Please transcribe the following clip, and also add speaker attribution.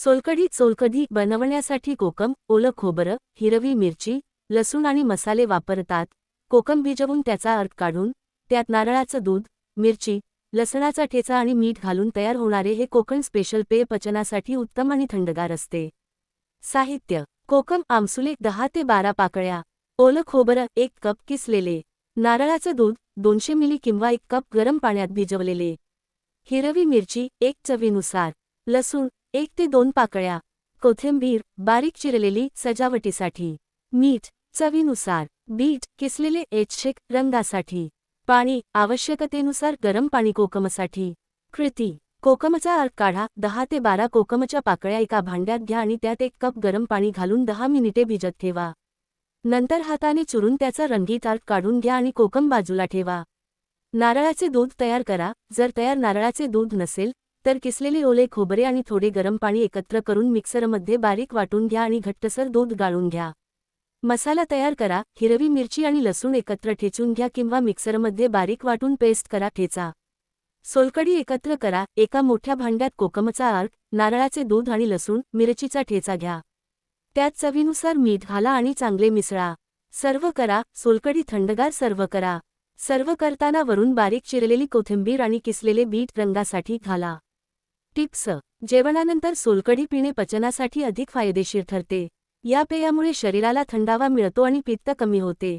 Speaker 1: सोलकढी बनवण्यासाठी कोकम, ओलं खोबरं, हिरवी मिरची, लसूण आणि मसाले वापरतात. कोकम भिजवून त्याचा अर्क काढून त्यात नारळाचं दूध, मिरची, लसणाचा ठेचा आणि मीठ घालून तयार होणारे हे कोकण स्पेशल पेय पचनासाठी उत्तम आणि थंडगार असते. साहित्य: कोकम आमसुले 10 ते 12 पाकळ्या, ओलं खोबरं 1 कप किसलेले, नारळाचं दूध 200 मिली किंवा 1 कप गरम पाण्यात भिजवलेले, हिरवी मिरची 1 चवीनुसार, लसूण 1 ते 2 पाकळ्या, कोथिंबीर बारीक चिरलेली सजावटीसाठी, मीठ चवीनुसार, बीट किसलेले एचशेक रंगासाठी, पाणी आवश्यकतेनुसार गरम पाणी कोकमसाठी. कृती: कोकमचा अर्क काढा. 10 ते 12 कोकमच्या पाकळ्या एका भांड्यात घ्या आणि त्यात 1 कप गरम पाणी घालून 10 मिनिटे भिजत ठेवा. नंतर हाताने चुरून त्याचा रंगीत अर्क काढून घ्या आणि कोकम बाजूला ठेवा. नारळाचे दूध तयार करा. जर तयार नारळाचे दूध नसेल तर किसलेले ओले खोबरे आणि थोडे गरम पाणी एकत्र करून मिक्सरमध्ये बारीक वाटून घ्या आणि घट्टसर दूध गाळून घ्या. मसाला तयार करा. हिरवी मिरची आणि लसूण एकत्र ठेचून घ्या किंवा मिक्सरमध्ये बारीक वाटून पेस्ट करा. ठेचा. सोलकढी एकत्र करा. एका मोठ्या भांड्यात कोकमचा अर्क, नारळाचे दूध आणि लसूण, मिरचीचा ठेचा घ्या. त्यात चवीनुसार मीठ घाला आणि चांगले मिसळा. सर्व्ह करा. सोलकढी थंडगार सर्व्ह करा. सर्व्ह करताना वरून बारीक चिरलेली कोथिंबीर आणि किसलेले बीट रंगासाठी घाला. टिप्स: जेवणानंतर सोलकढी पिणे पचनासाठी अधिक फायदेशीर ठरते. या पेयामुळे शरीराला थंडावा मिळतो आणि पित्त कमी होते.